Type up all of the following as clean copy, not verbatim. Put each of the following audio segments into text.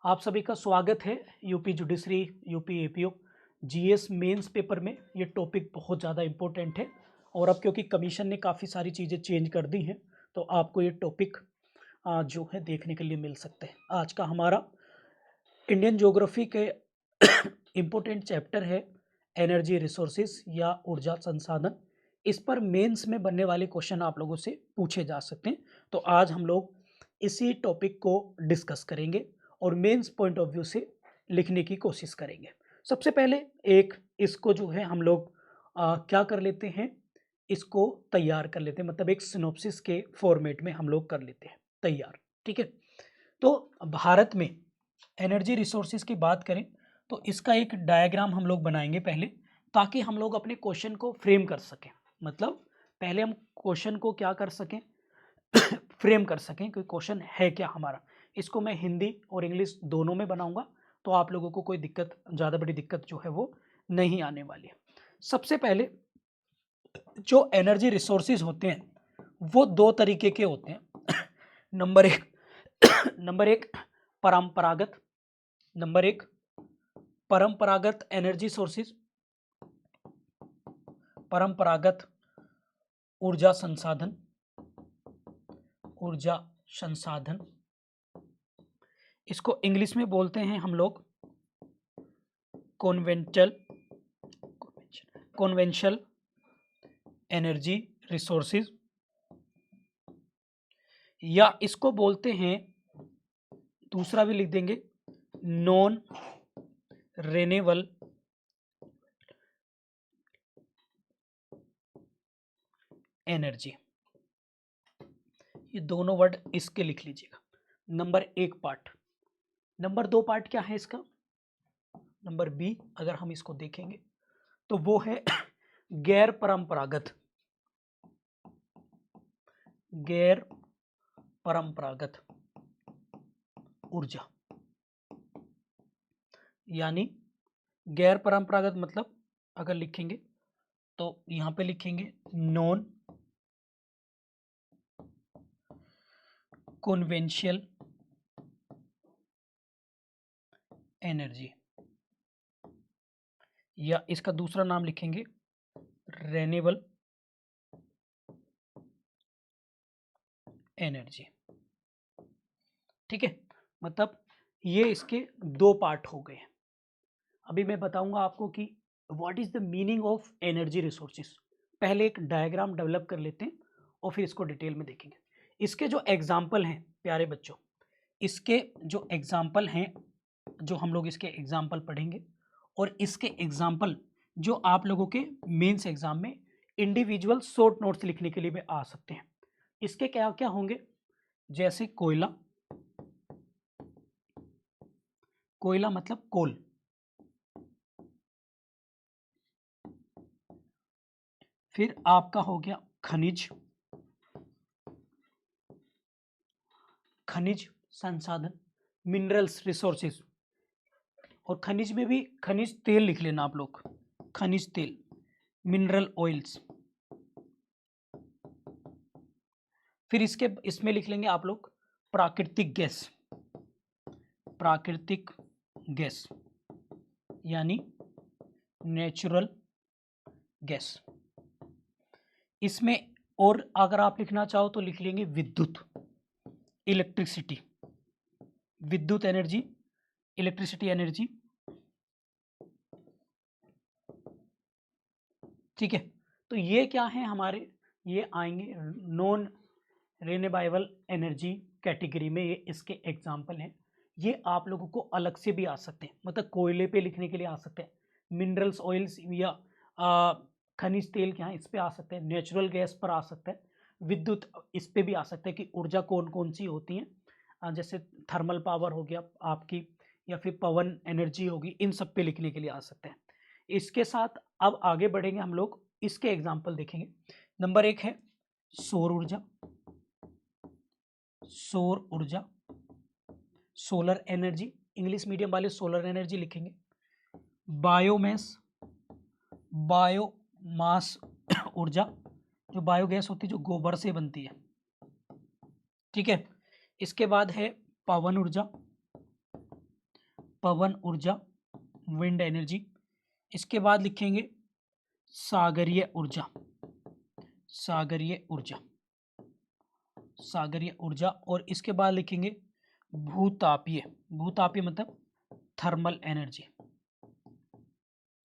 आप सभी का स्वागत है UP judiciary UP APO GS mains paper में। ये टॉपिक बहुत ज़्यादा इम्पोर्टेंट है और अब क्योंकि कमीशन ने काफ़ी सारी चीज़ें चेंज कर दी हैं तो आपको ये टॉपिक जो है देखने के लिए मिल सकते हैं। आज का हमारा इंडियन ज्योग्राफी के इम्पोर्टेंट चैप्टर है एनर्जी रिसोर्सेज या ऊर्जा संसाधन। इस पर मेंस में बनने वाले क्वेश्चन आप लोगों से पूछे जा सकते हैं, तो आज हम लोग इसी टॉपिक को डिस्कस करेंगे और मेंस पॉइंट ऑफ व्यू से लिखने की कोशिश करेंगे। सबसे पहले एक इसको जो है हम लोग क्या कर लेते हैं, इसको तैयार कर लेते हैं, मतलब एक सिनॉप्सिस के फॉर्मेट में हम लोग कर लेते हैं तैयार। ठीक है, तो भारत में एनर्जी रिसोर्सेज की बात करें तो इसका एक डायग्राम हम लोग बनाएंगे पहले, ताकि हम लोग अपने क्वेश्चन को फ्रेम कर सकें। मतलब पहले हम क्वेश्चन को क्या कर सकें, फ्रेम कर सकें कि क्वेश्चन है क्या हमारा। इसको मैं हिंदी और इंग्लिश दोनों में बनाऊंगा, तो आप लोगों को कोई दिक्कत, ज़्यादा बड़ी दिक्कत जो है वो नहीं आने वाली है। सबसे पहले जो एनर्जी रिसोर्सेज होते हैं वो दो तरीके के होते हैं। नंबर एक परंपरागत, नंबर एक परंपरागत एनर्जी सोर्सेज, परंपरागत ऊर्जा संसाधन, ऊर्जा संसाधन। इसको इंग्लिश में बोलते हैं हम लोग कॉन्वेंशनल एनर्जी रिसोर्सेज, या इसको बोलते हैं, दूसरा भी लिख देंगे, नॉन रिन्यूएबल एनर्जी। ये दोनों वर्ड इसके लिख लीजिएगा। नंबर एक पार्ट। नंबर दो पार्ट क्या है इसका, नंबर बी अगर हम इसको देखेंगे तो वो है गैर परंपरागत, गैर परंपरागत ऊर्जा। यानी गैर परंपरागत मतलब अगर लिखेंगे तो यहां पे लिखेंगे नॉन कन्वेंशनल एनर्जी, या इसका दूसरा नाम लिखेंगे रिन्यूएबल एनर्जी। ठीक है, मतलब ये इसके दो पार्ट हो गए। अभी मैं बताऊंगा आपको कि what is the meaning of energy resources. पहले एक डायग्राम डेवलप कर लेते हैं और फिर इसको डिटेल में देखेंगे। इसके जो एग्जाम्पल हैं प्यारे बच्चों, इसके जो एग्जाम्पल हैं, जो हम लोग इसके एग्जाम्पल पढ़ेंगे, और इसके एग्जाम्पल जो आप लोगों के मेंस एग्जाम में इंडिविजुअल शॉर्ट नोट्स लिखने के लिए भी आ सकते हैं। इसके क्या क्या होंगे, जैसे कोयला, कोयला मतलब कोल, फिर आपका हो गया खनिज, खनिज संसाधन, मिनरल्स रिसोर्सेज, और खनिज में भी खनिज तेल लिख लेना आप लोग, खनिज तेल, मिनरल ऑयल्स। फिर इसके इसमें लिख लेंगे आप लोग प्राकृतिक गैस, प्राकृतिक गैस यानी नेचुरल गैस। इसमें और अगर आप लिखना चाहो तो लिख लेंगे विद्युत, इलेक्ट्रिसिटी, विद्युत एनर्जी, इलेक्ट्रिसिटी एनर्जी। ठीक है, तो ये क्या है हमारे, ये आएंगे नॉन रिन्यूएबल एनर्जी कैटेगरी में, ये इसके एग्जाम्पल हैं। ये आप लोगों को अलग से भी आ सकते हैं, मतलब कोयले पे लिखने के लिए आ सकते हैं, मिनरल्स ऑयल्स या खनिज तेल क्या है इस पे आ सकते हैं, नेचुरल गैस पर आ सकते हैं, विद्युत इस पे भी आ सकते हैं कि ऊर्जा कौन कौन सी होती हैं, जैसे थर्मल पावर हो गया आपकी, या फिर पवन एनर्जी होगी, इन सब पे लिखने के लिए आ सकते हैं। इसके साथ अब आगे बढ़ेंगे हम लोग, इसके एग्जाम्पल देखेंगे। नंबर एक है सौर ऊर्जा, सौर ऊर्जा, सोलर एनर्जी, इंग्लिश मीडियम वाले सोलर एनर्जी लिखेंगे। बायोमास, बायोमास ऊर्जा, जो बायोगैस होती है जो गोबर से बनती है। ठीक है, इसके बाद है पवन ऊर्जा, पवन ऊर्जा, विंड एनर्जी। इसके बाद लिखेंगे सागरीय ऊर्जा, सागरीय ऊर्जा, सागरीय ऊर्जा। और इसके बाद लिखेंगे भूतापीय, भूतापीय मतलब थर्मल एनर्जी।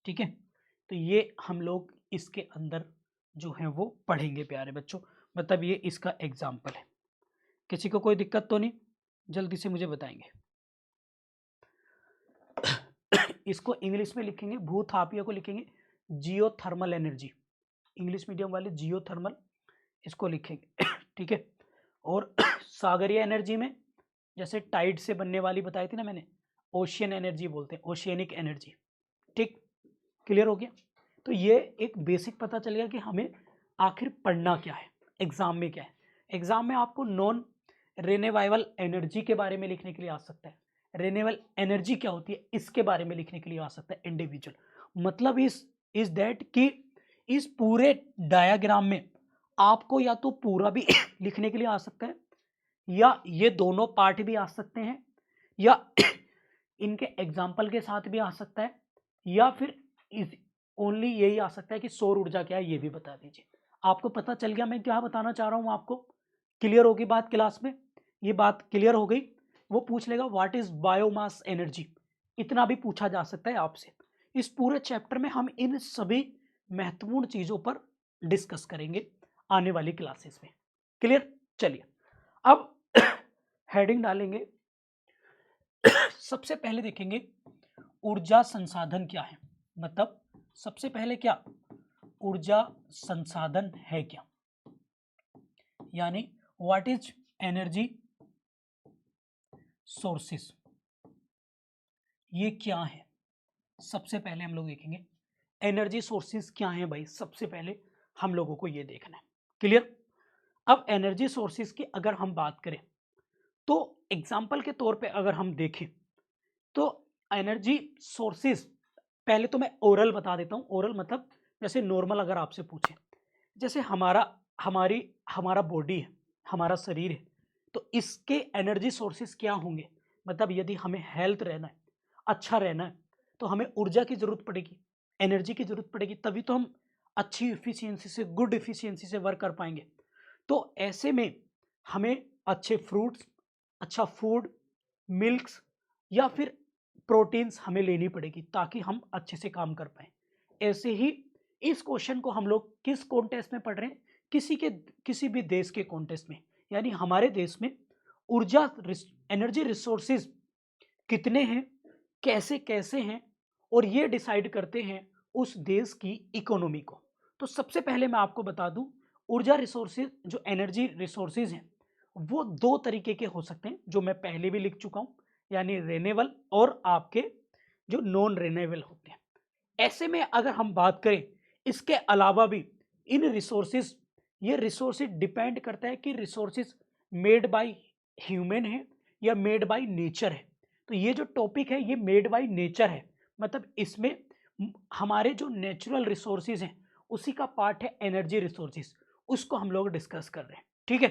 ठीक है, तो ये हम लोग इसके अंदर जो है वो पढ़ेंगे प्यारे बच्चों। मतलब ये इसका एग्जाम्पल है। किसी को कोई दिक्कत तो नहीं, जल्दी से मुझे बताएंगे। इसको इंग्लिश में लिखेंगे, भूतापीय को लिखेंगे जियोथर्मल एनर्जी, इंग्लिश मीडियम वाले जियोथर्मल इसको लिखेंगे। ठीक है, और सागरीय एनर्जी में जैसे टाइड से बनने वाली बताई थी ना मैंने, ओशियन एनर्जी बोलते हैं, ओशियनिक एनर्जी। ठीक, क्लियर हो गया। तो ये एक बेसिक पता चल गया कि हमें आखिर पढ़ना क्या है, एग्जाम में क्या है। एग्जाम में आपको नॉन रिन्यूएबल एनर्जी के बारे में लिखने के लिए आ सकता है, रिन्यूएबल एनर्जी क्या होती है इसके बारे में लिखने के लिए आ सकता है इंडिविजुअल। मतलब इज दैट कि इस पूरे डायग्राम में आपको या तो पूरा भी लिखने के लिए आ सकता है, या ये दोनों पार्ट भी आ सकते हैं, या इनके एग्जाम्पल के साथ भी आ सकता है, या फिर ओनली यही आ सकता है कि सौर ऊर्जा क्या है ये भी बता दीजिए। आपको पता चल गया मैं क्या बताना चाह रहा हूँ आपको? क्लियर होगी बात? क्लास में ये बात क्लियर हो गई? वो पूछ लेगा व्हाट इज बायोमास एनर्जी, इतना भी पूछा जा सकता है आपसे। इस पूरे चैप्टर में हम इन सभी महत्वपूर्ण चीजों पर डिस्कस करेंगे आने वाली क्लासेस में। क्लियर? चलिए अब हेडिंग डालेंगे। सबसे पहले देखेंगे ऊर्जा संसाधन क्या है, मतलब सबसे पहले क्या ऊर्जा संसाधन है क्या, यानी व्हाट इज एनर्जी सोर्सेस, ये क्या है। सबसे पहले हम लोग देखेंगे एनर्जी सोर्सेस क्या है भाई, सबसे पहले हम लोगों को ये देखना है। क्लियर? अब एनर्जी सोर्सेस की अगर हम बात करें तो एग्जाम्पल के तौर पे अगर हम देखें तो एनर्जी सोर्सेस, पहले तो मैं ओरल बता देता हूँ। ओरल मतलब जैसे नॉर्मल अगर आपसे पूछे, जैसे हमारा बॉडी है, हमारा शरीर है, तो इसके एनर्जी सोर्सेस क्या होंगे। मतलब यदि हमें हेल्थ रहना है, अच्छा रहना है, तो हमें ऊर्जा की जरूरत पड़ेगी, एनर्जी की जरूरत पड़ेगी, तभी तो हम अच्छी इफिशियंसी से, गुड इफिशियंसी से वर्क कर पाएंगे। तो ऐसे में हमें अच्छे फ्रूट्स, अच्छा फूड, मिल्क्स या फिर प्रोटीन्स हमें लेनी पड़ेगी ताकि हम अच्छे से काम कर पाएं। ऐसे ही इस क्वेश्चन को हम लोग किस कॉन्टेस्ट में पढ़ रहे हैं, किसी भी देश के कॉन्टेस्ट में, यानी हमारे देश में ऊर्जा एनर्जी रिसोर्सेज कितने हैं, कैसे कैसे हैं, और ये डिसाइड करते हैं उस देश की इकोनॉमी को। तो सबसे पहले मैं आपको बता दूं, ऊर्जा रिसोर्सेज जो एनर्जी रिसोर्सेज हैं वो दो तरीके के हो सकते हैं, जो मैं पहले भी लिख चुका हूं, यानी रेनेबल और आपके जो नॉन रेनेबल होते हैं। ऐसे में अगर हम बात करें, इसके अलावा भी इन रिसोर्सेज, ये रिसोर्सेज डिपेंड करता है कि रिसोर्सेज मेड बाय ह्यूमन है या मेड बाय नेचर है। तो ये जो टॉपिक है ये मेड बाय नेचर है, मतलब इसमें हमारे जो नेचुरल रिसोर्सेज हैं उसी का पार्ट है एनर्जी रिसोर्सेज, उसको हम लोग डिस्कस कर रहे हैं। ठीक है,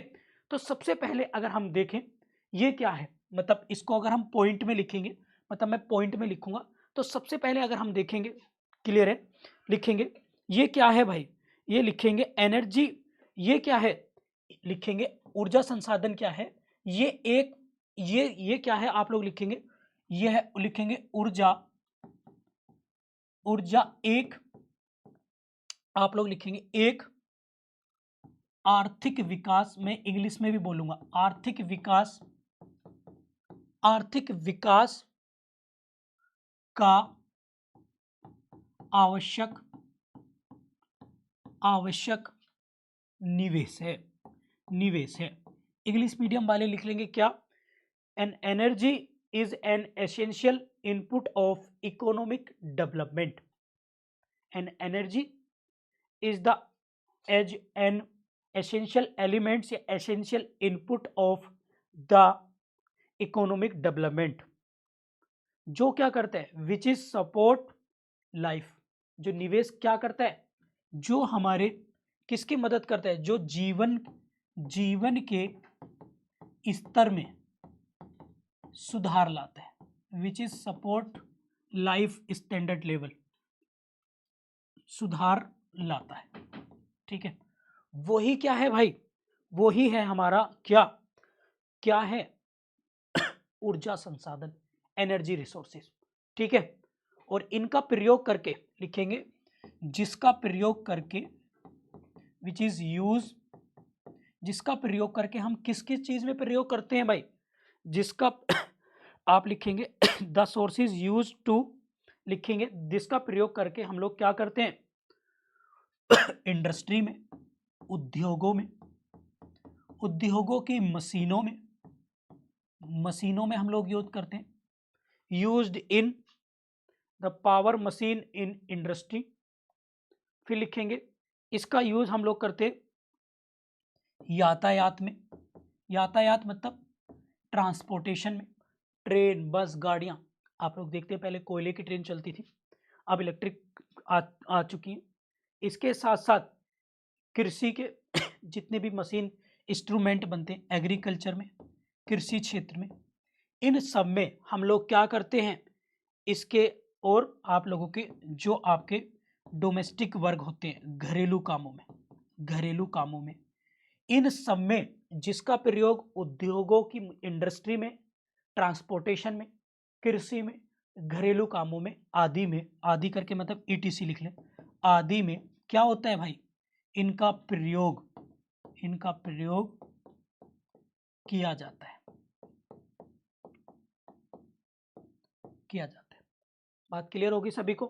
तो सबसे पहले अगर हम देखें ये क्या है, मतलब इसको अगर हम पॉइंट में लिखेंगे, मतलब मैं पॉइंट में लिखूंगा, तो सबसे पहले अगर हम देखेंगे, क्लियर है, लिखेंगे ये क्या है भाई, ये लिखेंगे एनर्जी, ये क्या है, लिखेंगे ऊर्जा संसाधन क्या है, ये एक, ये क्या है आप लोग लिखेंगे, ये है, लिखेंगे ऊर्जा, ऊर्जा एक, आप लोग लिखेंगे एक आर्थिक विकास, मैं इंग्लिश में भी बोलूंगा आर्थिक विकास, आर्थिक विकास का आवश्यक निवेश है, निवेश है। इंग्लिश मीडियम वाले लिख लेंगे क्या, an energy is an essential input of economic development, an energy is the as an essential elements या essential input of the economic development, जो क्या करता है, विच इज सपोर्ट लाइफ, जो निवेश क्या करता है, जो हमारे किसकी मदद करता है, जो जीवन के स्तर में सुधार लाता है, which is support life standard level, सुधार लाता है। ठीक है, वही क्या है भाई, वही है हमारा क्या क्या है ऊर्जा संसाधन, एनर्जी रिसोर्सेज। ठीक है, और इनका प्रयोग करके लिखेंगे, जिसका प्रयोग करके विच इज यूज, जिसका प्रयोग करके हम किस किस चीज में प्रयोग करते हैं भाई, जिसका आप लिखेंगे द सोर्सेज यूज टू, लिखेंगे जिसका प्रयोग करके हम लोग क्या करते हैं इंडस्ट्री में, उद्योगों में, उद्योगों की मशीनों में, मशीनों में हम लोग यूज करते हैं, used in the power machine in industry. फिर लिखेंगे इसका यूज हम लोग करते यातायात में, यातायात मतलब ट्रांसपोर्टेशन में, ट्रेन, बस, गाड़ियां। आप लोग देखते हैं पहले कोयले की ट्रेन चलती थी, अब इलेक्ट्रिक आ चुकी हैं। इसके साथ साथ कृषि के जितने भी मशीन इंस्ट्रूमेंट बनते हैं एग्रीकल्चर में, कृषि क्षेत्र में, इन सब में हम लोग क्या करते हैं इसके, और आप लोगों के जो आपके डोमेस्टिक वर्क होते हैं घरेलू कामों में, घरेलू कामों में, इन सब में जिसका प्रयोग उद्योगों की इंडस्ट्री में, ट्रांसपोर्टेशन में, कृषि में, घरेलू कामों में, आदि में, आदि करके मतलब ईटीसी लिख लें, आदि में क्या होता है भाई, इनका प्रयोग, इनका प्रयोग किया जाता है, किया जाता है। बात क्लियर होगी सभी को,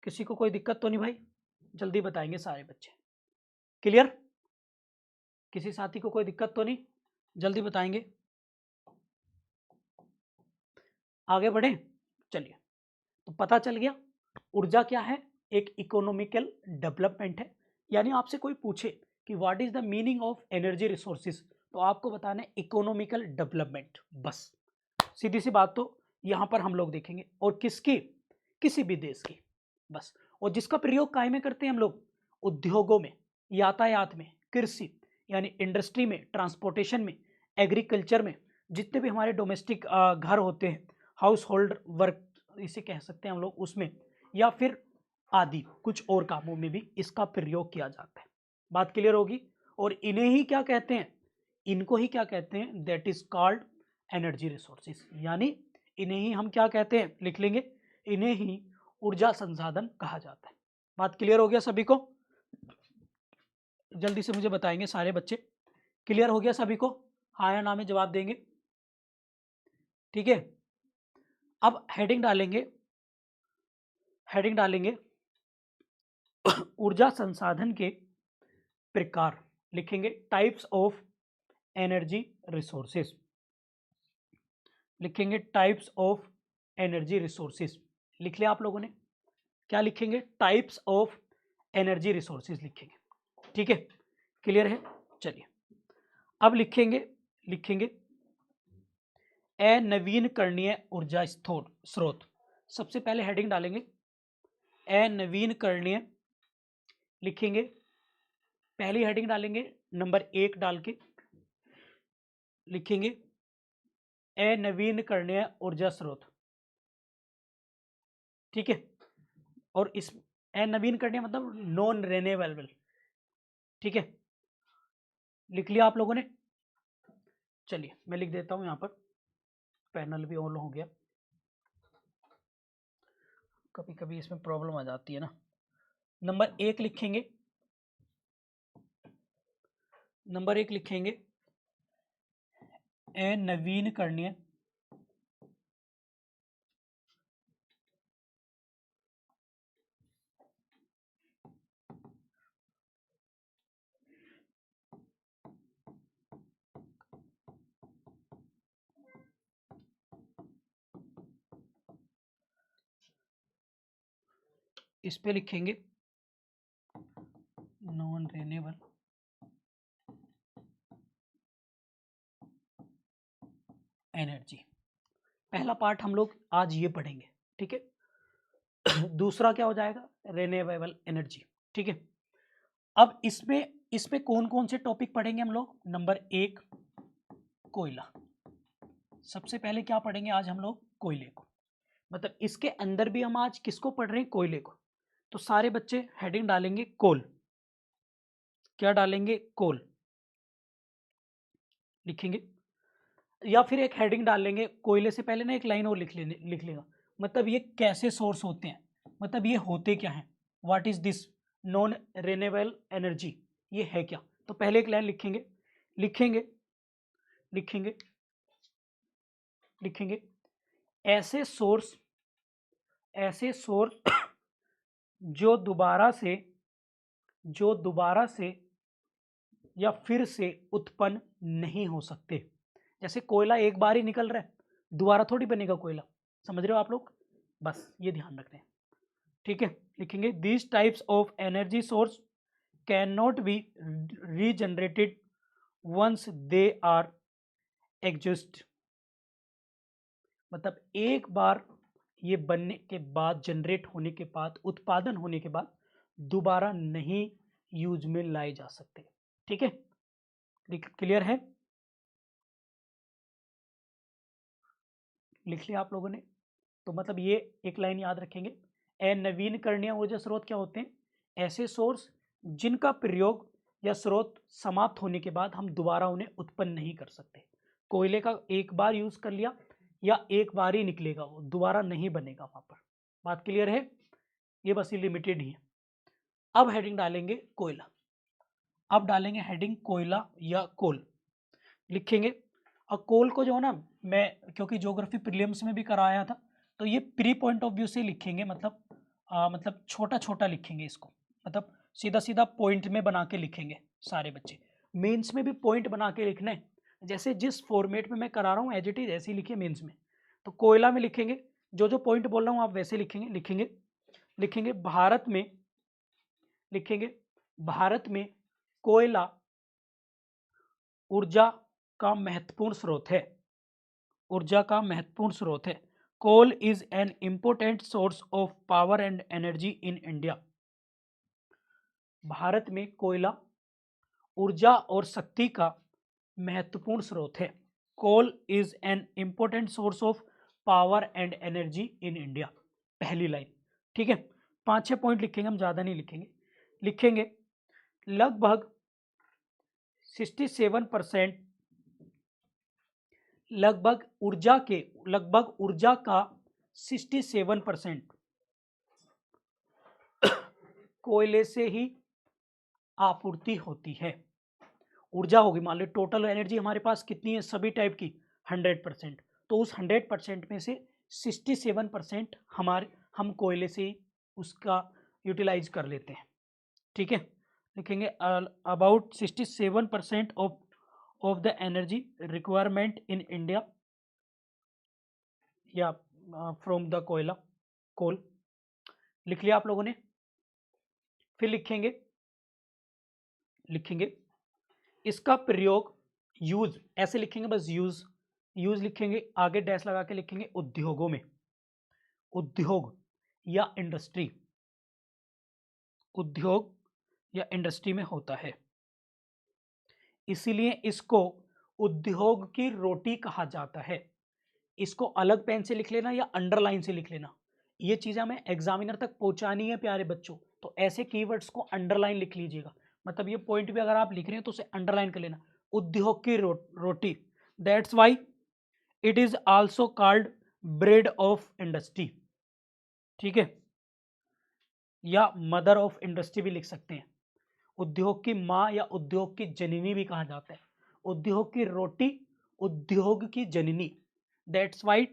किसी को कोई दिक्कत तो नहीं भाई, जल्दी बताएंगे सारे बच्चे। क्लियर, किसी साथी को कोई दिक्कत तो नहीं, जल्दी बताएंगे, आगे बढ़े। चलिए, तो पता चल गया ऊर्जा क्या है, एक इकोनॉमिकल डेवलपमेंट है। यानी आपसे कोई पूछे कि what is the meaning of energy resources, तो आपको बताना है इकोनॉमिकल डेवलपमेंट, बस सीधी सी बात। तो यहां पर हम लोग देखेंगे, और किसकी, किसी भी देश की, बस। और जिसका प्रयोग काय में करते हैं हम लोग, उद्योगों में, यातायात में, कृषि यानी इंडस्ट्री में, ट्रांसपोर्टेशन में, एग्रीकल्चर में, जितने भी हमारे डोमेस्टिक घर होते हैं, हाउस होल्ड वर्क इसे कह सकते हैं हम लोग, उसमें, या फिर आदि कुछ और कामों में भी इसका प्रयोग किया जाता है। बात क्लियर होगी। और इन्हें ही क्या कहते हैं, इनको ही क्या कहते हैं, that is called energy resources. यानी इन्हें ही हम क्या कहते हैं, लिख लेंगे, इन्हें ही ऊर्जा संसाधन कहा जाता है। बात क्लियर हो गया सभी को, जल्दी से मुझे बताएंगे सारे बच्चे, क्लियर हो गया सभी को, हाँ या ना में जवाब देंगे। ठीक है, अब हेडिंग डालेंगे, हेडिंग डालेंगे ऊर्जा संसाधन के प्रकार, लिखेंगे टाइप्स ऑफ एनर्जी रिसोर्सेज, लिखेंगे टाइप्स ऑफ एनर्जी रिसोर्सेज। लिख लिया आप लोगों ने, क्या लिखेंगे, टाइप्स ऑफ एनर्जी रिसोर्सेज लिखेंगे। ठीक है, क्लियर है। चलिए, अब लिखेंगे, लिखेंगे अनवीनकरणीय ऊर्जा स्रोत। सबसे पहले हेडिंग डालेंगे अनवीनकरणीय, लिखेंगे, पहली हेडिंग डालेंगे नंबर 1 डाल के, लिखेंगे अनवीनकरणीय ऊर्जा स्रोत। ठीक है, और इस अनवीनकरणीय मतलब नॉन रिन्यूएबल। ठीक है, लिख लिया आप लोगों ने। चलिए मैं लिख देता हूं यहां पर, पैनल भी ऑन हो गया, कभी कभी इसमें प्रॉब्लम आ जाती है ना। नंबर 1 लिखेंगे, नंबर 1 लिखेंगे अनवीनकरणीय, इस पे लिखेंगे नॉन रिन्यूएबल एनर्जी। पहला पार्ट हम लोग आज ये पढ़ेंगे। ठीक है दूसरा क्या हो जाएगा, रिन्यूएबल एनर्जी। ठीक है, अब इसमें इसमें कौन कौन से टॉपिक पढ़ेंगे हम लोग, नंबर 1 कोयला। सबसे पहले क्या पढ़ेंगे आज हम लोग, कोयले को। मतलब इसके अंदर भी हम आज किसको पढ़ रहे हैं, कोयले को। तो सारे बच्चे हेडिंग डालेंगे कोल। क्या डालेंगे, कोल लिखेंगे, या फिर एक हेडिंग डाल लेंगे कोयले से पहले ना एक लाइन और लिख लेगा, मतलब ये कैसे सोर्स होते हैं, मतलब ये होते क्या हैं, what is this non renewable energy, ये है क्या। तो पहले एक लाइन लिखेंगे लिखेंगे लिखेंगे लिखेंगे ऐसे सोर्स जो दोबारा से या फिर से उत्पन्न नहीं हो सकते। जैसे कोयला एक बार ही निकल रहा है, दोबारा थोड़ी बनेगा कोयला, समझ रहे हो आप लोग, बस ये ध्यान रखना है, ठीक है। लिखेंगे these types of energy source can not be regenerated once they are exist, मतलब एक बार ये बनने के बाद, जनरेट होने के बाद, उत्पादन होने के बाद दोबारा नहीं यूज में लाए जा सकते, ठीक है। क्लियर है, लिख लिया आप लोगों ने। तो मतलब ये एक लाइन याद रखेंगे, नवीनकरणीय ऊर्जा स्रोत क्या होते हैं, ऐसे सोर्स जिनका प्रयोग या स्रोत समाप्त होने के बाद हम दोबारा उन्हें उत्पन्न नहीं कर सकते। कोयले का एक बार यूज कर लिया या एक बार ही निकलेगा, वो दोबारा नहीं बनेगा वहां पर, बात क्लियर है, ये बस ये लिमिटेड ही है। अब हेडिंग डालेंगे कोयला, अब डालेंगे हेडिंग कोयला या कोल, लिखेंगे। और कोल को जो है ना, मैं क्योंकि ज्योग्राफी प्रीलिम्स में भी कराया था, तो ये प्री पॉइंट ऑफ व्यू से लिखेंगे, मतलब छोटा छोटा लिखेंगे इसको, मतलब सीधा सीधा पॉइंट में बना के लिखेंगे सारे बच्चे। मेंस में भी पॉइंट बना के लिखना है, जैसे जिस फॉर्मेट में मैं करा रहा हूँ एज इट इज ऐसे ही लिखिए मेंस में। तो कोयला में लिखेंगे, जो जो पॉइंट बोल रहा हूँ आप वैसे लिखेंगे लिखेंगे लिखेंगे भारत में कोयला ऊर्जा का महत्वपूर्ण स्रोत है, ऊर्जा का महत्वपूर्ण स्रोत है। Coal is an important source of power and energy in India, भारत में कोयला ऊर्जा और शक्ति का महत्वपूर्ण स्रोत है। Coal is an important source of power and energy in India, पहली लाइन, ठीक है। 5-6 पॉइंट लिखेंगे, हम ज्यादा नहीं लिखेंगे। लिखेंगे लगभग 67%, लगभग ऊर्जा का 67% कोयले से ही आपूर्ति होती है। ऊर्जा होगी, मान लो टोटल एनर्जी हमारे पास कितनी है सभी टाइप की, 100%, तो उस 100% में से 67% हम कोयले से ही उसका यूटिलाइज कर लेते हैं, ठीक है। लिखेंगे about 67% of the energy requirement in India या फ्रॉम द कोल, लिख लिया आप लोगों ने। फिर लिखेंगे इसका प्रयोग, यूज ऐसे लिखेंगे, बस यूज लिखेंगे, आगे डैश लगा के लिखेंगे उद्योगों में, उद्योग या इंडस्ट्री, उद्योग या इंडस्ट्री में होता है, इसीलिए इसको उद्योग की रोटी कहा जाता है। इसको अलग पेन से लिख लेना या अंडरलाइन से लिख लेना, ये चीजें हमें एग्जामिनर तक पहुंचानी है प्यारे बच्चों, तो ऐसे कीवर्ड्स को अंडरलाइन लिख लीजिएगा, मतलब ये पॉइंट भी अगर आप लिख रहे हैं तो उसे अंडरलाइन कर लेना, उद्योग की रोटी, that's why it is also called bread of industry, ठीक है, या मदर ऑफ इंडस्ट्री भी लिख सकते हैं। उद्योग की माँ या उद्योग की जननी भी कहा जाता है, उद्योग की रोटी, उद्योग की जननी, that's why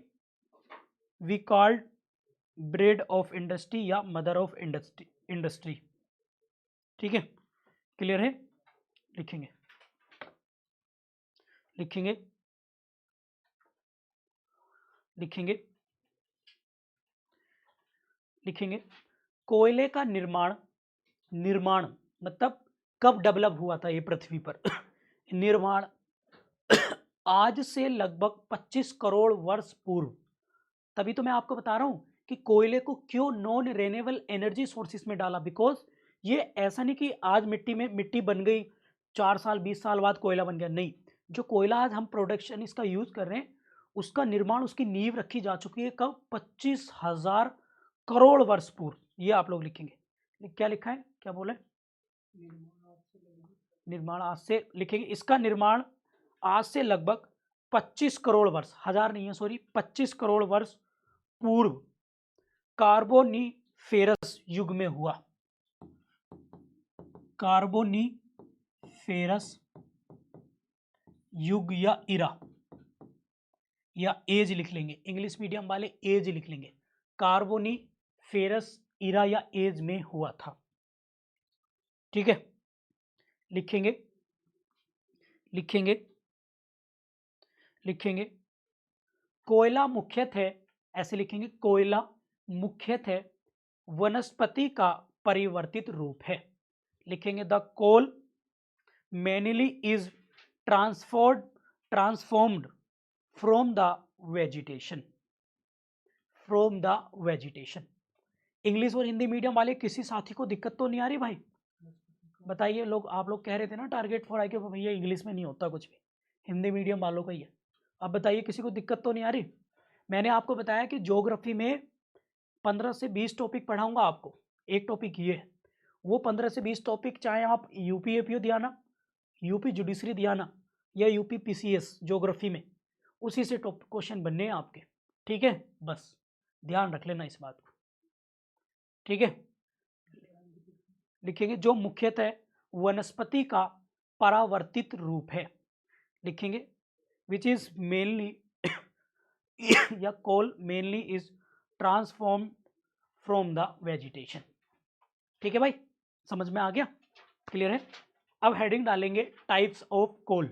we called bread of industry या मदर ऑफ इंडस्ट्री, ठीक है, क्लियर है। लिखेंगे लिखेंगे लिखेंगे लिखेंगे कोयले का निर्माण मतलब कब डेवलप हुआ था ये पृथ्वी पर निर्माण आज से लगभग 25 करोड़ वर्ष पूर्व, तभी तो मैं आपको बता रहा हूं कि कोयले को क्यों नॉन रिन्यूएबल एनर्जी सोर्सेस में डाला, बिकॉज ये ऐसा नहीं कि आज मिट्टी बन गई 4 साल 20 साल बाद कोयला बन गया, नहीं, जो कोयला आज हम प्रोडक्शन इसका यूज कर रहे हैं उसका निर्माण, उसकी नींव रखी जा चुकी है कब? 25,000 करोड़ वर्ष पूर्व। ये आप लोग लिखेंगे। क्या लिखा है, क्या बोले? निर्माण आज से लिखेंगे। इसका निर्माण आज से लगभग 25 करोड़ वर्ष, हजार नहीं है सॉरी, 25 करोड़ वर्ष पूर्व कार्बोनीफेरस युग में हुआ। कार्बोनीफेरस युग या इरा या एज लिख लेंगे, इंग्लिश मीडियम वाले एज लिख लेंगे। कार्बोनीफेरस इरा या एज में हुआ था। ठीक है, लिखेंगे लिखेंगे लिखेंगे कोयला मुख्यतः, ऐसे लिखेंगे, कोयला मुख्यतः वनस्पति का परिवर्तित रूप है। लिखेंगे the coal mainly is transformed from the vegetation, English और हिंदी मीडियम वाले किसी साथी को दिक्कत तो नहीं आ रही भाई? बताइए। लोग, आप लोग कह रहे थे ना टारगेट फॉर IQ भैया इंग्लिश में नहीं होता कुछ भी, हिंदी मीडियम वालों का ही है। अब बताइए किसी को दिक्कत तो नहीं आ रही? मैंने आपको बताया कि ज्योग्राफी में 15 से 20 टॉपिक पढ़ाऊंगा आपको। एक टॉपिक ये है, वो 15 से 20 टॉपिक चाहे आप यूपी एपीओ दिया ना, यूपी जुडिशरी दिया ना, या यूपी PCS ज्योग्राफी में, उसी से टॉपिक क्वेश्चन बनने हैं आपके। ठीक है, बस ध्यान रख लेना इस बात को। ठीक है, लिखेंगे जो मुख्यतः वनस्पति का परावर्तित रूप है। लिखेंगे विच इज मेनली या coal mainly is transform from the vegetation. ठीक है भाई, समझ में आ गया? क्लियर है? अब हेडिंग डालेंगे टाइप्स ऑफ कोल,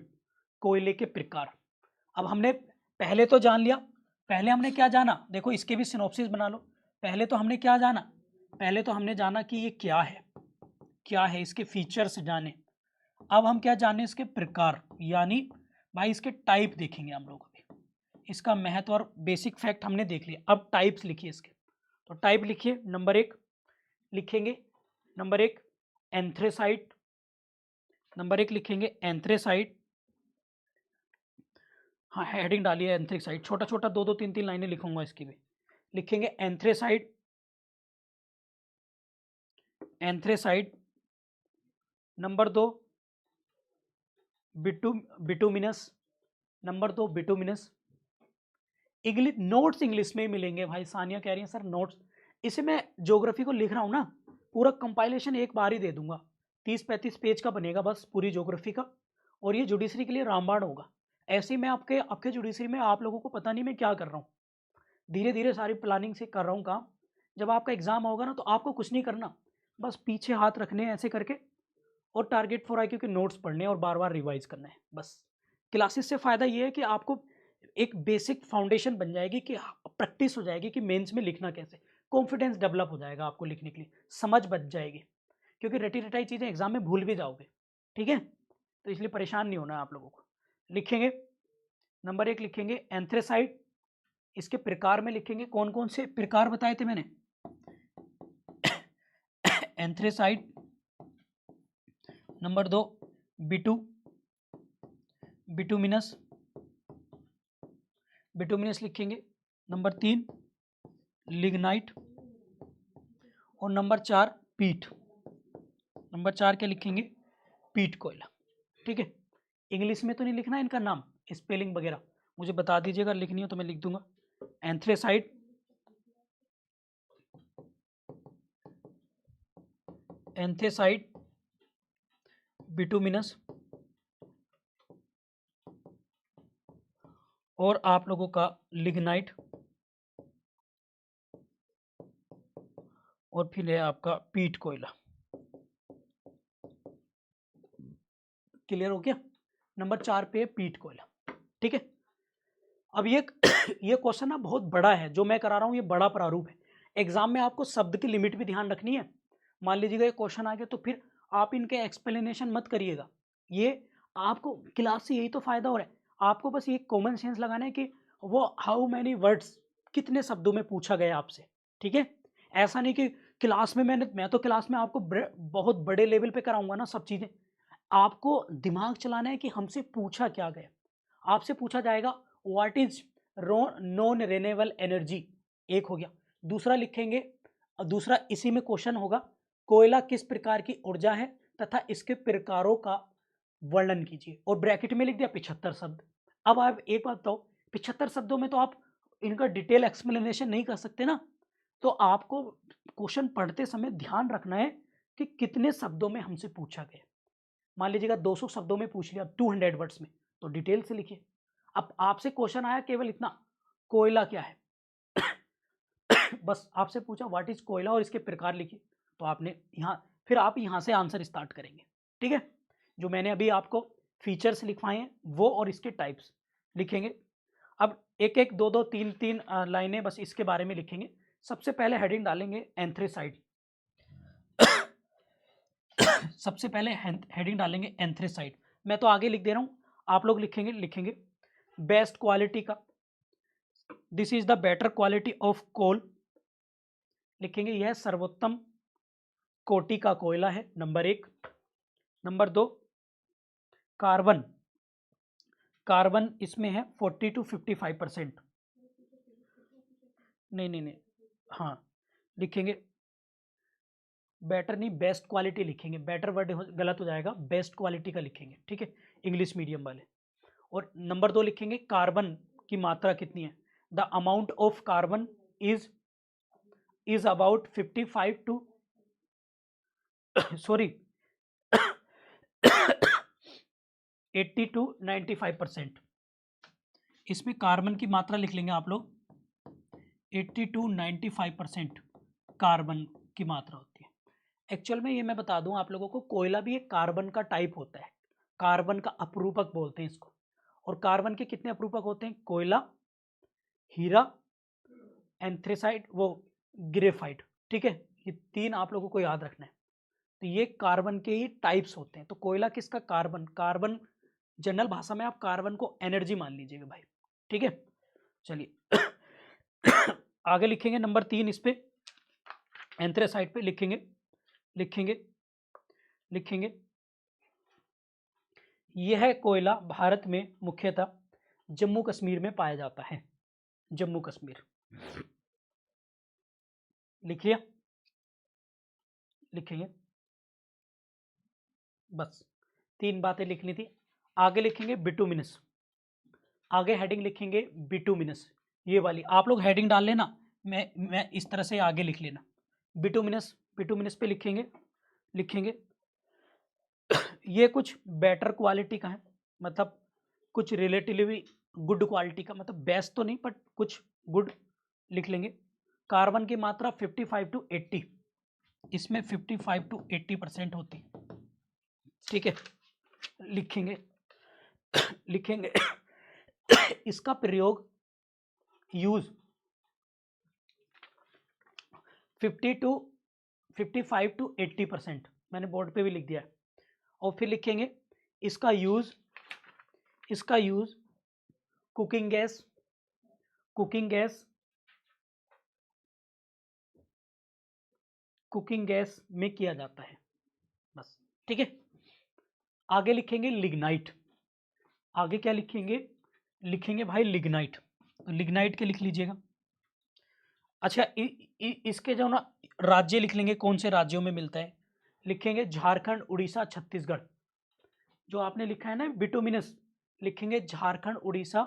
कोयले के प्रकार। अब हमने पहले तो जान लिया, पहले हमने क्या जाना, देखो इसके भी सिनॉप्सिस बना लो। पहले तो हमने क्या जाना, पहले तो हमने जाना कि ये क्या है, इसके फीचर्स जाने। अब हम क्या जाने, इसके प्रकार, यानी भाई इसके टाइप देखेंगे हम लोग। अभी इसका महत्व और बेसिक फैक्ट हमने देख लिया, अब टाइप्स लिखिए इसके। तो टाइप लिखिए, नंबर 1 लिखेंगे, नंबर 1 एंथ्रेसाइट, नंबर 1 लिखेंगे एंथ्रेसाइट। हाँ, हेडिंग डालिए एंथ्रेसाइट, छोटा छोटा 2-2 3-3 लाइनें लिखूंगा इसकी भी। लिखेंगे anthracite, anthracite. Number 2 bituminous, number 2 bituminous. English notes English में ही मिलेंगे भाई। सानिया कह रही है सर नोट्स, इसे मैं ज्योग्राफी को लिख रहा हूँ ना, पूरा कंपाइलेशन एक बार ही दे दूंगा, 30-35 पेज का बनेगा बस पूरी ज्योग्राफी का, और ये जुडिशरी के लिए रामबाण होगा। ऐसे ही मैं आपके जुडिशरी में आप लोगों को पता नहीं मैं क्या कर रहा हूँ, धीरे धीरे सारी प्लानिंग से कर रहा हूँ काम। जब आपका एग्जाम होगा ना तो आपको कुछ नहीं करना, बस पीछे हाथ रखने ऐसे करके, और टारगेट फॉर IQ के नोट्स पढ़ने और बार बार रिवाइज करना है बस। क्लासेस से फ़ायदा ये है कि आपको एक बेसिक फाउंडेशन बन जाएगी, कि प्रैक्टिस हो जाएगी कि मेंस में लिखना कैसे, कॉन्फिडेंस डेवलप हो जाएगा आपको लिखने के लिए, समझ बच जाएगी, क्योंकि रटी रटाई चीज़ें एग्जाम में भूल भी जाओगे। ठीक है, तो इसलिए परेशान नहीं होना आप लोगों को। लिखेंगे नंबर 1 लिखेंगे एंथ्रेसाइट, इसके प्रकार में लिखेंगे, कौन कौन से प्रकार बताए थे मैंने, एंथ्रेसाइट। नंबर 2 बिटुमिनस, बिटुमिनस लिखेंगे। नंबर 3 लिग्नाइट, और नंबर 4 पीट। नंबर 4 क्या लिखेंगे, पीट कोयला। ठीक है, इंग्लिश में तो नहीं लिखना इनका नाम, स्पेलिंग वगैरह मुझे बता दीजिएगा, लिखनी हो तो मैं लिख दूंगा। एंथ्रेसाइट, एंथ्रेसाइट, बिटुमिनस, और आप लोगों का लिग्नाइट, और फिर है आपका पीट कोयला। क्लियर हो गया? नंबर 4 पे है पीट कोयला। ठीक है, अब ये ये क्वेश्चन ना बहुत बड़ा है, जो मैं करा रहा हूँ ये बड़ा प्रारूप है। एग्जाम में आपको शब्द की लिमिट भी ध्यान रखनी है। मान लीजिएगा ये क्वेश्चन आ गया तो फिर आप इनके एक्सप्लेनेशन मत करिएगा, ये आपको क्लास से यही तो फायदा हो रहा है। आपको बस ये कॉमन सेंस लगाना है कि वो हाउ मैनी वर्ड्स, कितने शब्दों में पूछा गया आपसे। ठीक है, ऐसा नहीं कि क्लास में मैं तो क्लास में आपको बहुत बड़े लेवल पे कराऊंगा ना सब चीज़ें। आपको दिमाग चलाना है कि हमसे पूछा क्या गया। आपसे पूछा जाएगा what is non renewable energy, एक हो गया। दूसरा लिखेंगे, दूसरा इसी में क्वेश्चन होगा, कोयला किस प्रकार की ऊर्जा है तथा इसके प्रकारों का वर्णन कीजिए, और ब्रैकेट में लिख दिया 75 शब्द। अब आप एक बात बताओ, 75 शब्दों में तो आप इनका डिटेल एक्सप्लेनेशन नहीं कर सकते ना, तो आपको क्वेश्चन पढ़ते समय ध्यान रखना है कि कितने शब्दों में हमसे पूछा गया। मान लीजिएगा 200 शब्दों में पूछ लिया, 200 वर्ड्स में, तो डिटेल से लिखिए। अब आपसे क्वेश्चन आया केवल इतना, कोयला क्या है बस आपसे पूछा व्हाट इज कोयला और इसके प्रकार लिखिए, तो आपने यहाँ, फिर आप यहाँ से आंसर स्टार्ट करेंगे। ठीक है, जो मैंने अभी आपको फीचर्स लिखवाए हैं वो और इसके टाइप्स लिखेंगे। अब एक एक दो दो तीन तीन लाइनें बस इसके बारे में लिखेंगे। सबसे पहले हेडिंग डालेंगे एंथ्रेसाइड सबसे पहले हेडिंग डालेंगे एंथ्रेसाइड। मैं तो आगे लिख दे रहा हूं, आप लोग लिखेंगे बेस्ट क्वालिटी का, this is the better quality of coal, लिखेंगे यह सर्वोत्तम कोटि का कोयला है, नंबर 1। नंबर 2, कार्बन, कार्बन इसमें है 40 to 55%, नहीं, हाँ लिखेंगे, बेटर नहीं बेस्ट क्वालिटी लिखेंगे, बेटर वर्ड गलत हो जाएगा, बेस्ट क्वालिटी का लिखेंगे, ठीक है, इंग्लिश मीडियम वाले। और नंबर 2 लिखेंगे कार्बन की मात्रा कितनी है, the amount of carbon is about 55 to sorry 80 to 95%। इसमें कार्बन की मात्रा लिख लेंगे आप लोग, 80 to 95% कार्बन की मात्रा होती है। एक्चुअल में ये मैं बता दूं आप लोगों को, कोयला भी एक कार्बन का टाइप होता है, कार्बन का अपरूपक बोलते हैं इसको। और कार्बन के कितने अपरूपक होते हैं, कोयला, हीरा, एंथ्रेसाइड, वो ग्रेफाइट, ठीक है, ये 3 आप लोगों को याद रखना है। तो ये कार्बन के ही टाइप्स होते हैं। तो कोयला किसका, कार्बन, कार्बन जनरल भाषा में आप कार्बन को एनर्जी मान लीजिएगा भाई, ठीक है। चलिए आगे लिखेंगे नंबर 3, इस पे एंथ्रेसाइड पे लिखेंगे यह कोयला भारत में मुख्यतः जम्मू कश्मीर में पाया जाता है, जम्मू कश्मीर, लिखिए, लिखेंगे, बस 3 बातें लिखनी थी। आगे लिखेंगे बिटुमिनस, आगे हेडिंग लिखेंगे बिटुमिनस, ये वाली आप लोग हेडिंग डाल लेना, मैं इस तरह से आगे लिख लेना, बिटुमिनस, बिटुमिनस पे लिखेंगे ये कुछ बेटर क्वालिटी का है, मतलब कुछ रिलेटिवली गुड क्वालिटी का, मतलब बेस्ट तो नहीं बट कुछ गुड लिख लेंगे। कार्बन की मात्रा 55 to 80, इसमें 55 to 80% होती है, ठीक है, लिखेंगे इसका प्रयोग यूज 55 to 80%, मैंने बोर्ड पे भी लिख दिया है। और फिर लिखेंगे इसका यूज कुकिंग गैस में किया जाता है, बस, ठीक है। आगे लिखेंगे लिग्नाइट, आगे क्या लिखेंगे भाई लिग्नाइट, तो लिग्नाइट के लिख लीजिएगा। अच्छा इसके जो ना राज्य लिख लेंगे, कौन से राज्यों में मिलता है, लिखेंगे झारखंड, उड़ीसा, छत्तीसगढ़। जो आपने लिखा है ना बिटुमिनस, लिखेंगे झारखंड, उड़ीसा,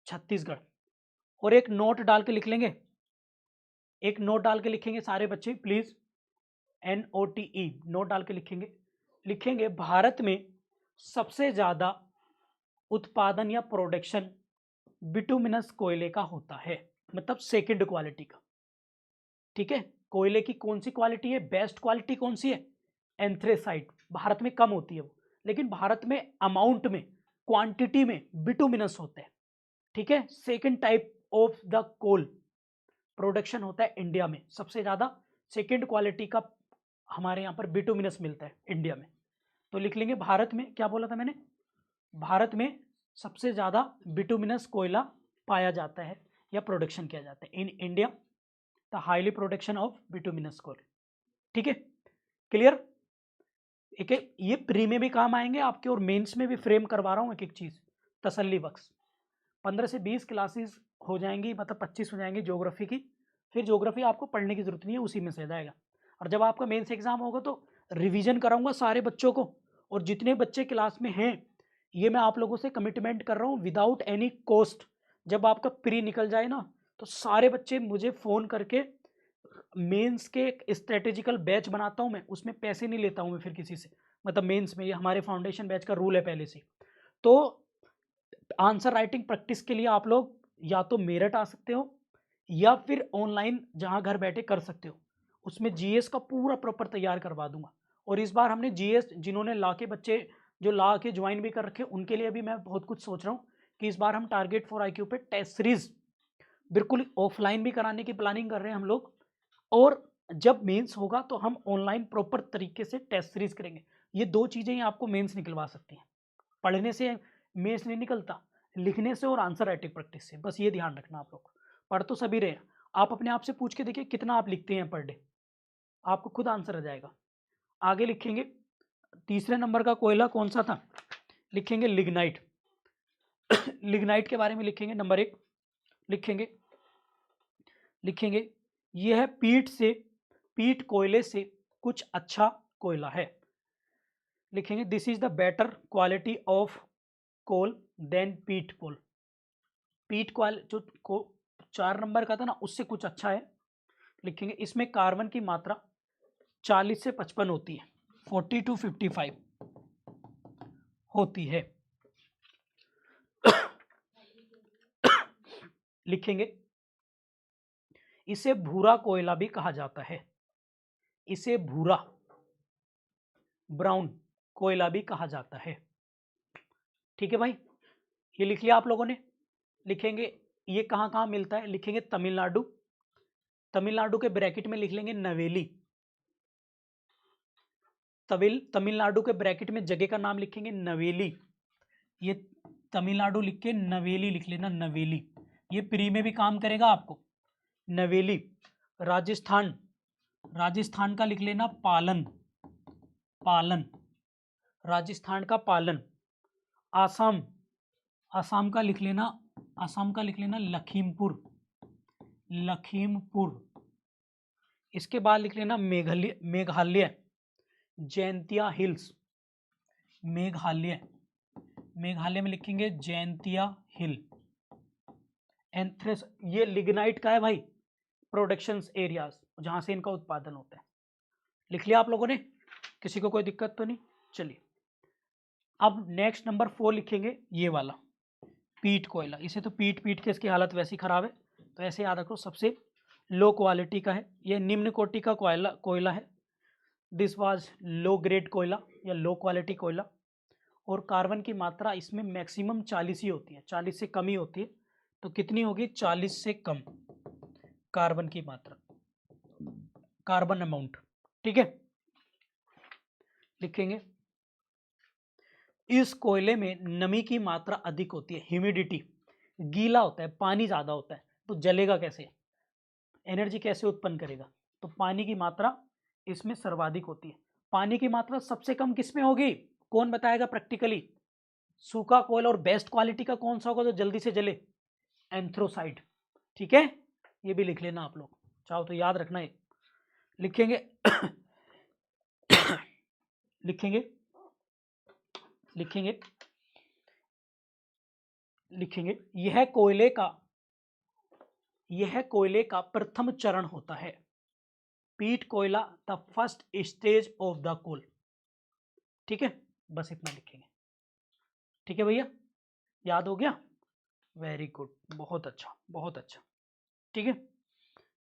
छत्तीसगढ़। और एक नोट डाल के लिखेंगे सारे बच्चे प्लीज, NOTE, नोट डाल के लिखेंगे भारत में सबसे ज्यादा उत्पादन या प्रोडक्शन बिटुमिनस कोयले का होता है, मतलब सेकंड क्वालिटी का, ठीक है। कोयले की कौन सी क्वालिटी है, बेस्ट क्वालिटी कौन सी है, एंथ्रेसाइट, भारत में कम होती है वो, लेकिन भारत में अमाउंट में, क्वांटिटी में बिटुमिनस होता है, ठीक है। Second type of the coal production होता है इंडिया में, सबसे ज्यादा सेकंड क्वालिटी का हमारे यहाँ पर बिटुमिनस मिलता है इंडिया में। तो लिख लेंगे भारत में, क्या बोला था मैंने, भारत में सबसे ज्यादा बिटुमिनस कोयला पाया जाता है या प्रोडक्शन किया जाता है, in India the highly production of bituminous coal, ठीक है, क्लियर। एक ये प्री में भी काम आएंगे आपके और मेंस में भी फ्रेम करवा रहा हूं एक एक चीज, तसल्ली बख्श। 15 से 20 क्लासेस हो जाएंगी, मतलब 25 हो जाएंगी ज्योग्राफी की। फिर ज्योग्राफी आपको पढ़ने की जरूरत नहीं है, उसी में से जाएगा। और जब आपका मेंस एग्जाम होगा तो रिवीजन कराऊंगा सारे बच्चों को, और जितने बच्चे क्लास में हैं ये मैं आप लोगों से कमिटमेंट कर रहा हूँ विदाउट एनी कॉस्ट। जब आपका प्री निकल जाए ना तो सारे बच्चे मुझे फ़ोन करके, मेंस के एक स्ट्रेटेजिकल बैच बनाता हूँ मैं, उसमें पैसे नहीं लेता हूँ मैं फिर किसी से, मतलब मेंस में ये हमारे फाउंडेशन बैच का रूल है पहले से। तो आंसर राइटिंग प्रैक्टिस के लिए आप लोग या तो मेरठ आ सकते हो या फिर ऑनलाइन जहां घर बैठे कर सकते हो, उसमें जीएस का पूरा प्रॉपर तैयार करवा दूंगा। और इस बार हमने जीएस जिन्होंने ला के बच्चे जो ला के ज्वाइन भी कर रखे उनके लिए भी मैं बहुत कुछ सोच रहा हूँ कि इस बार हम टारगेट फॉर आईक्यू पे टेस्ट सीरीज बिल्कुल ऑफलाइन भी कराने की प्लानिंग कर रहे हैं हम लोग, और जब मेंस होगा तो हम ऑनलाइन प्रॉपर तरीके से टेस्ट सीरीज करेंगे। ये दो चीज़ें ही आपको मेंस निकलवा सकती हैं, पढ़ने से मेंस नहीं निकलता, लिखने से और आंसर राइटिंग प्रैक्टिस से, बस ये ध्यान रखना आप लोग। पढ़ तो सभी रहे हैं, आप अपने आप से पूछ के देखिए कितना आप लिखते हैं पर डे, आपको खुद आंसर आ जाएगा। आगे लिखेंगे, तीसरे नंबर का कोयला कौन सा था, लिखेंगे लिग्नाइट। लिग्नाइट के बारे में लिखेंगे, नंबर 1 लिखेंगे, लिखेंगे यह है पीट कोयले से कुछ अच्छा कोयला है। लिखेंगे this is the better quality of coal than peat coal. पीट कोल जो 4 नंबर का था ना उससे कुछ अच्छा है। लिखेंगे इसमें कार्बन की मात्रा 40 से 55 होती है, 40 to 55 होती है। लिखेंगे इसे भूरा कोयला भी कहा जाता है, इसे भूरा ब्राउन कोयला भी कहा जाता है। ठीक है भाई, ये लिख लिया आप लोगों ने। लिखेंगे ये कहाँ कहाँ मिलता है, लिखेंगे तमिलनाडु, तमिलनाडु के ब्रैकेट में लिख लेंगे नवेली, तमिलनाडु के ब्रैकेट में जगह का नाम लिखेंगे नवेली, ये तमिलनाडु लिख के नवेली लिख लेना, नवेली, ये प्री में भी काम करेगा आपको, नवेली। राजस्थान, राजस्थान का लिख लेना पालन, पालन, राजस्थान का पालन। आसाम, आसाम का लिख लेना, आसाम का लिख लेना लखीमपुर, लखीमपुर। इसके बाद लिख लेना मेघालय, मेघालय जैंतिया हिल्स, मेघालय, मेघालय में लिखेंगे जैंतिया हिल। एंथ्रेस, ये लिग्नाइट का है भाई, प्रोडक्शन एरियाज जहां से इनका उत्पादन होता है। लिख लिया आप लोगों ने, किसी को कोई दिक्कत तो नहीं। चलिए अब नेक्स्ट नंबर 4 लिखेंगे, ये वाला पीट कोयला। इसे तो पीट पीट के इसकी हालत वैसी खराब है, तो ऐसे याद रखो सबसे लो क्वालिटी का है, ये निम्न कोटि का कोयला है। दिस वाज लो ग्रेड कोयला या लो क्वालिटी कोयला, और कार्बन की मात्रा इसमें मैक्सिमम 40 ही होती है, 40 से कम ही होती है। तो कितनी होगी, 40 से कम कार्बन की मात्रा, कार्बन अमाउंट। ठीक है, लिखेंगे इस कोयले में नमी की मात्रा अधिक होती है, ह्यूमिडिटी, गीला होता है, पानी ज्यादा होता है, तो जलेगा कैसे, एनर्जी कैसे उत्पन्न करेगा, तो पानी की मात्रा इसमें सर्वाधिक होती है। पानी की मात्रा सबसे कम किसमें होगी, कौन बताएगा प्रैक्टिकली, सूखा कोयला, और बेस्ट क्वालिटी का कौन सा होगा जो जल्दी से जले, एंथ्रोसाइड। ठीक है, ये भी लिख लेना आप लोग, चाहो तो याद रखना है। लिखेंगे लिखेंगे लिखेंगे लिखेंगे यह कोयले का प्रथम चरण होता है, पीट कोयला the first stage of the coal. ठीक है, बस इतना लिखेंगे। ठीक है भैया, याद हो गया, वेरी गुड, बहुत अच्छा बहुत अच्छा। ठीक है,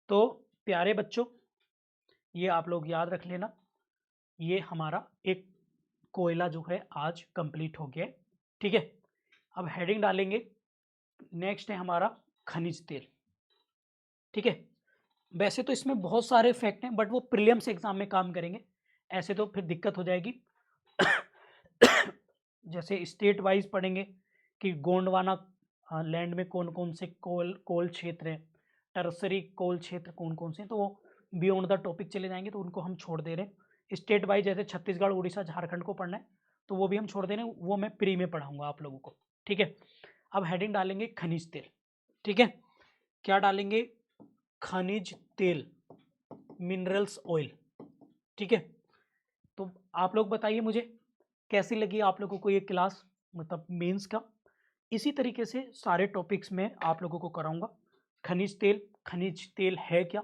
तो प्यारे बच्चों ये आप लोग याद रख लेना, ये हमारा एक कोयला जो है आज कंप्लीट हो गया है। ठीक है, अब हेडिंग डालेंगे, नेक्स्ट है हमारा खनिज तेल। ठीक है, वैसे तो इसमें बहुत सारे फैक्ट हैं बट वो प्रीलिम्स एग्जाम में काम करेंगे, ऐसे तो फिर दिक्कत हो जाएगी। जैसे स्टेट वाइज पढ़ेंगे कि गोंडवाना लैंड में कौन कौन से कोल क्षेत्र हैं, टर्सरी कोल क्षेत्र कौन कौन से हैं, तो वो बियॉन्ड द टॉपिक चले जाएंगे, तो उनको हम छोड़ दे रहे हैं। स्टेट वाइज जैसे छत्तीसगढ़, उड़ीसा, झारखंड को पढ़ना है तो वो भी हम छोड़ दे रहे हैं, वो मैं प्री में पढ़ाऊंगा आप लोगों को। ठीक है, अब हेडिंग डालेंगे खनिज तेल, ठीक है। क्या डालेंगे? खनिज तेल, मिनरल्स ऑयल, ठीक है। तो आप लोग बताइए मुझे कैसी लगी आप लोगों को ये क्लास, मतलब मेंस का। इसी तरीके से सारे टॉपिक्स में आप लोगों को कराऊंगा। खनिज तेल है क्या,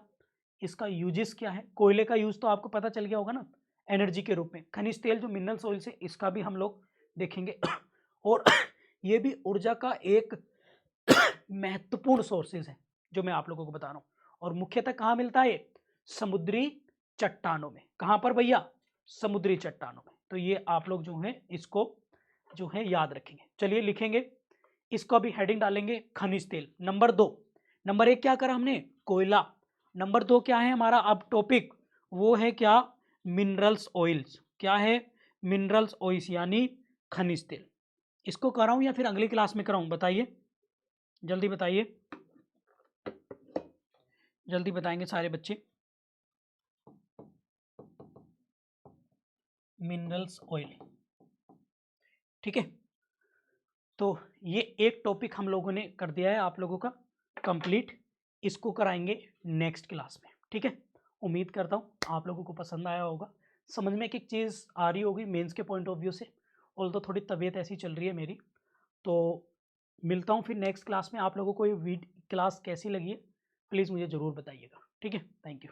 इसका यूजेस क्या है। कोयले का यूज तो आपको पता चल गया होगा ना, एनर्जी के रूप में। खनिज तेल जो मिनरल्स ऑयल से, इसका भी हम लोग देखेंगे। और ये भी ऊर्जा का एक महत्वपूर्ण सोर्सेज है जो मैं आप लोगों को बता रहा हूँ। और मुख्यतः कहाँ मिलता है? समुद्री चट्टानों में। कहाँ पर भैया? समुद्री चट्टानों में। तो ये आप लोग जो है इसको जो है याद रखेंगे। चलिए लिखेंगे, इसको अभी हेडिंग डालेंगे खनिज तेल। नंबर 2, नंबर 1 क्या करा हमने? कोयला। नंबर 2 क्या है हमारा अब टॉपिक? वो है क्या? Minerals oils. क्या है? मिनरल्स ऑयल्स यानी खनिज तेल। इसको कराऊं या फिर अगली क्लास में कराऊं, बताइए, जल्दी बताइए, जल्दी बताएंगे सारे बच्चे। मिनरल्स ऑयल, ठीक है। तो ये एक टॉपिक हम लोगों ने कर दिया है आप लोगों का कंप्लीट। इसको कराएंगे नेक्स्ट क्लास में, ठीक है। उम्मीद करता हूँ आप लोगों को पसंद आया होगा, समझ में एक चीज़ आ रही होगी मेंस के पॉइंट ऑफ व्यू से। ऑल तो थोड़ी तबीयत ऐसी चल रही है मेरी। तो मिलता हूँ फिर नेक्स्ट क्लास में। आप लोगों को ये क्लास कैसी लगी है प्लीज़ मुझे ज़रूर बताइएगा, ठीक है। Thank you.